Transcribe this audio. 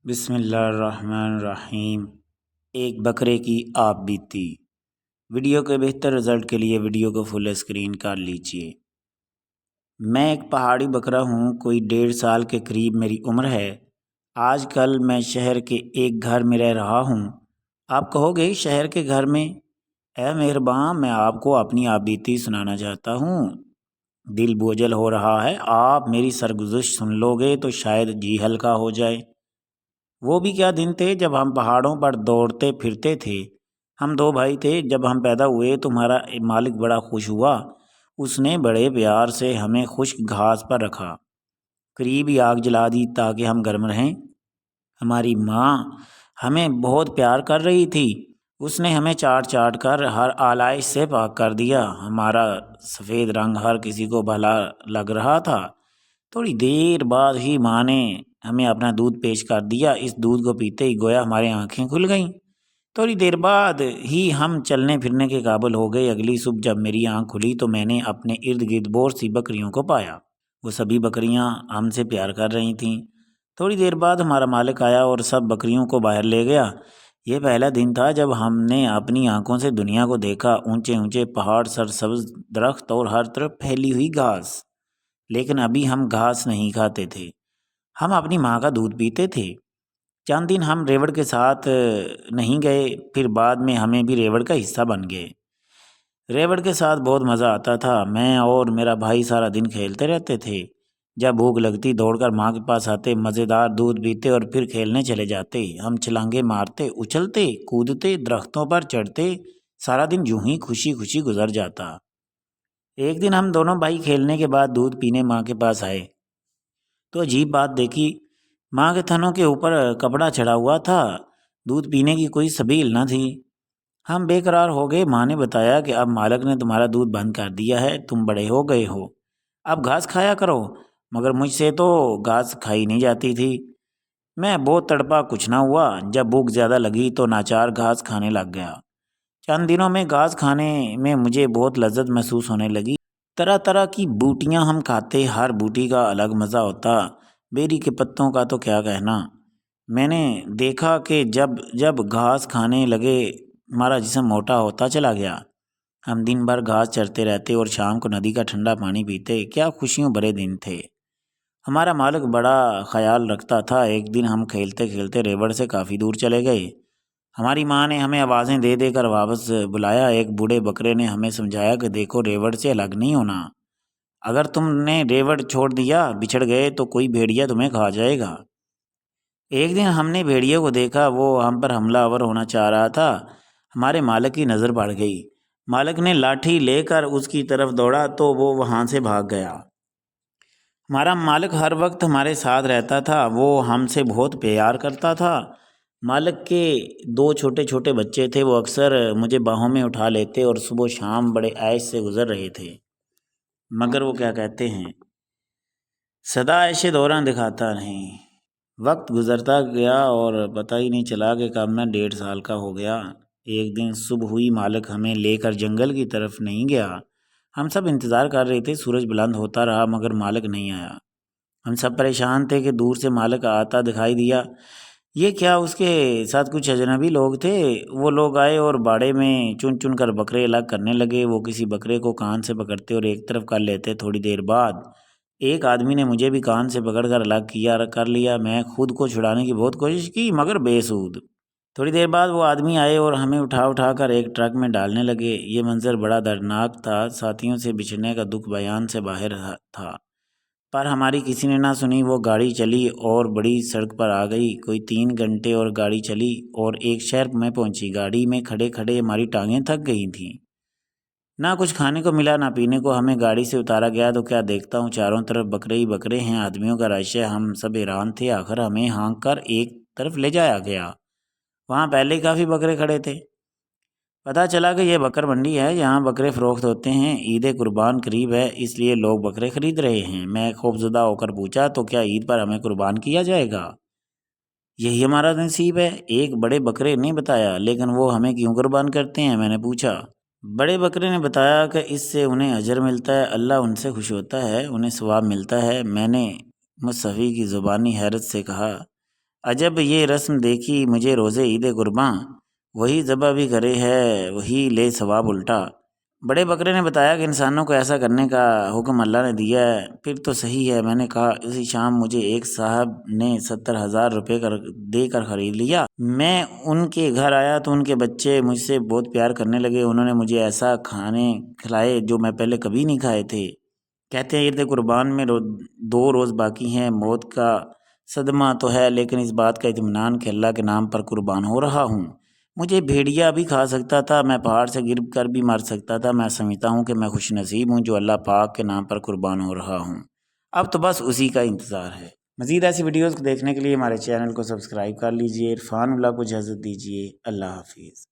بسم اللہ الرحمن الرحیم۔ ایک بکرے کی آپ بیتی۔ ویڈیو کے بہتر رزلٹ کے لیے ویڈیو کو فل اسکرین کر لیجئے۔ میں ایک پہاڑی بکرا ہوں، کوئی 1.5 سال کے قریب میری عمر ہے۔ آج کل میں شہر کے ایک گھر میں رہ رہا ہوں۔ آپ کہو گے شہر کے گھر میں؟ اے مہرباں، میں آپ کو اپنی آپ بیتی سنانا چاہتا ہوں۔ دل بوجھل ہو رہا ہے، آپ میری سرگزشت سن لو گے تو شاید جی ہلکا ہو جائے۔ وہ بھی کیا دن تھے جب ہم پہاڑوں پر دوڑتے پھرتے تھے۔ ہم 2 بھائی تھے، جب ہم پیدا ہوئے تو ہمارا مالک بڑا خوش ہوا۔ اس نے بڑے پیار سے ہمیں خشک گھاس پر رکھا، قریب ہی آگ جلا دی تاکہ ہم گرم رہیں۔ ہماری ماں ہمیں بہت پیار کر رہی تھی، اس نے ہمیں چاٹ چاٹ کر ہر آلائش سے پاک کر دیا۔ ہمارا سفید رنگ ہر کسی کو بھلا لگ رہا تھا۔ تھوڑی دیر بعد ہی ماں نے ہمیں اپنا دودھ پیش کر دیا۔ اس دودھ کو پیتے ہی گویا ہماری آنکھیں کھل گئیں۔ تھوڑی دیر بعد ہی ہم چلنے پھرنے کے قابل ہو گئے۔ اگلی صبح جب میری آنکھ کھلی تو میں نے اپنے ارد گرد بہت سی بکریوں کو پایا۔ وہ سبھی بکریاں ہم سے پیار کر رہی تھیں۔ تھوڑی دیر بعد ہمارا مالک آیا اور سب بکریوں کو باہر لے گیا۔ یہ پہلا دن تھا جب ہم نے اپنی آنکھوں سے دنیا کو دیکھا۔ اونچے اونچے پہاڑ، سرسبز درخت اور ہر طرف پھیلی ہوئی گھاس۔ لیکن ابھی ہم گھاس نہیں کھاتے تھے، ہم اپنی ماں کا دودھ پیتے تھے۔ چند دن ہم ریوڑ کے ساتھ نہیں گئے، پھر بعد میں ہمیں بھی ریوڑ کا حصہ بن گئے۔ ریوڑ کے ساتھ بہت مزہ آتا تھا۔ میں اور میرا بھائی سارا دن کھیلتے رہتے تھے۔ جب بھوک لگتی دوڑ کر ماں کے پاس آتے، مزیدار دودھ پیتے اور پھر کھیلنے چلے جاتے۔ ہم چھلانگیں مارتے، اچھلتے کودتے، درختوں پر چڑھتے، سارا دن یوں ہی خوشی خوشی گزر جاتا۔ ایک دن ہم دونوں بھائی کھیلنے کے بعد دودھ پینے ماں کے پاس آئے تو عجیب بات دیکھی۔ ماں کے تھنوں کے اوپر کپڑا چڑھا ہوا تھا، دودھ پینے کی کوئی سبیل نہ تھی۔ ہم بے قرار ہو گئے۔ ماں نے بتایا کہ اب مالک نے تمہارا دودھ بند کر دیا ہے، تم بڑے ہو گئے ہو، اب گھاس کھایا کرو۔ مگر مجھ سے تو گھاس کھائی نہیں جاتی تھی۔ میں بہت تڑپا، کچھ نہ ہوا۔ جب بھوک زیادہ لگی تو ناچار گھاس کھانے لگ گیا۔ چند دنوں میں گھاس کھانے میں مجھے بہت لذت محسوس ہونے لگی۔ طرح طرح کی بوٹیاں ہم کھاتے، ہر بوٹی کا الگ مزہ ہوتا۔ بیری کے پتوں کا تو کیا کہنا۔ میں نے دیکھا کہ جب جب گھاس کھانے لگے ہمارا جسم موٹا ہوتا چلا گیا۔ ہم دن بھر گھاس چرتے رہتے اور شام کو ندی کا ٹھنڈا پانی پیتے۔ کیا خوشیوں بھرے دن تھے۔ ہمارا مالک بڑا خیال رکھتا تھا۔ ایک دن ہم کھیلتے کھیلتے ریوڑ سے کافی دور چلے گئے۔ ہماری ماں نے ہمیں آوازیں دے دے کر واپس بلایا۔ ایک بوڑھے بکرے نے ہمیں سمجھایا کہ دیکھو، ریوڑ سے الگ نہیں ہونا۔ اگر تم نے ریوڑ چھوڑ دیا، بچھڑ گئے تو کوئی بھیڑیا تمہیں کھا جائے گا۔ ایک دن ہم نے بھیڑیے کو دیکھا، وہ ہم پر حملہ آور ہونا چاہ رہا تھا۔ ہمارے مالک کی نظر پڑ گئی۔ مالک نے لاٹھی لے کر اس کی طرف دوڑا تو وہ وہاں سے بھاگ گیا۔ ہمارا مالک ہر وقت ہمارے ساتھ رہتا تھا، وہ ہم سے بہت پیار کرتا تھا۔ مالک کے 2 چھوٹے چھوٹے بچے تھے، وہ اکثر مجھے باہوں میں اٹھا لیتے اور صبح و شام بڑے عیش سے گزر رہے تھے۔ مگر وہ کیا کہتے ہیں، سدا عیش دوران دکھاتا نہیں۔ وقت گزرتا گیا اور پتہ ہی نہیں چلا کہ کب میں 1.5 سال کا ہو گیا۔ ایک دن صبح ہوئی، مالک ہمیں لے کر جنگل کی طرف نہیں گیا۔ ہم سب انتظار کر رہے تھے، سورج بلند ہوتا رہا مگر مالک نہیں آیا۔ ہم سب پریشان تھے کہ دور سے مالک آتا دکھائی دیا، یہ کیا اس کے ساتھ کچھ اجنبی لوگ تھے؟ وہ لوگ آئے اور باڑے میں چن چن کر بکرے الگ کرنے لگے۔ وہ کسی بکرے کو کان سے پکڑتے اور ایک طرف کر لیتے۔ تھوڑی دیر بعد ایک آدمی نے مجھے بھی کان سے پکڑ کر الگ کر لیا۔ میں خود کو چھڑانے کی بہت کوشش کی مگر بے سود۔ تھوڑی دیر بعد وہ آدمی آئے اور ہمیں اٹھا اٹھا کر ایک ٹرک میں ڈالنے لگے۔ یہ منظر بڑا دردناک تھا، ساتھیوں سے بچھڑنے کا دکھ بیان سے باہر تھا، پر ہماری کسی نے نہ سنی۔ وہ گاڑی چلی اور بڑی سڑک پر آ گئی۔ کوئی 3 گھنٹے اور گاڑی چلی اور ایک شہر میں پہنچی۔ گاڑی میں کھڑے کھڑے ہماری ٹانگیں تھک گئی تھیں۔ نہ کچھ کھانے کو ملا نہ پینے کو۔ ہمیں گاڑی سے اتارا گیا تو کیا دیکھتا ہوں، چاروں طرف بکرے ہی بکرے ہیں، آدمیوں کا رش ہے۔ ہم سب حیران تھے۔ آخر ہمیں ہانک کر ایک طرف لے جایا گیا، وہاں پہلے ہی کافی بکرے کھڑے تھے۔ پتہ چلا کہ یہ بکر منڈی ہے، یہاں بکرے فروخت ہوتے ہیں۔ عید قربان قریب ہے، اس لیے لوگ بکرے خرید رہے ہیں۔ میں خوفزدہ ہو کر پوچھا، تو کیا عید پر ہمیں قربان کیا جائے گا؟ یہی ہمارا نصیب ہے، ایک بڑے بکرے نے بتایا۔ لیکن وہ ہمیں کیوں قربان کرتے ہیں؟ میں نے پوچھا۔ بڑے بکرے نے بتایا کہ اس سے انہیں اجر ملتا ہے، اللہ ان سے خوش ہوتا ہے، انہیں ثواب ملتا ہے۔ میں نے مصطفی کی زبانی حیرت سے کہا، عجب یہ رسم دیکھی مجھے روزے عید قرباں، وہی ذبح بھی کرے ہے وہی لے ثواب الٹا۔ بڑے بکرے نے بتایا کہ انسانوں کو ایسا کرنے کا حکم اللہ نے دیا ہے، پھر تو صحیح ہے۔ میں نے کہا اسی شام مجھے ایک صاحب نے 70,000 روپے دے کر خرید لیا۔ میں ان کے گھر آیا تو ان کے بچے مجھ سے بہت پیار کرنے لگے، انہوں نے مجھے ایسا کھانے کھلائے جو میں پہلے کبھی نہیں کھائے تھے۔ کہتے ہیں عید قربان میں 2 روز باقی ہیں، موت کا صدمہ تو ہے لیکن اس بات کا اطمینان کہ اللہ کے نام پر قربان ہو رہا ہوں۔ مجھے بھیڑیا بھی کھا سکتا تھا، میں پہاڑ سے گر کر بھی مر سکتا تھا، میں سمجھتا ہوں کہ میں خوش نصیب ہوں جو اللہ پاک کے نام پر قربان ہو رہا ہوں۔ اب تو بس اسی کا انتظار ہے۔ مزید ایسی ویڈیوز کو دیکھنے کے لیے ہمارے چینل کو سبسکرائب کر لیجئے۔ عرفان اللہ کو اجازت دیجیے۔ اللہ حافظ۔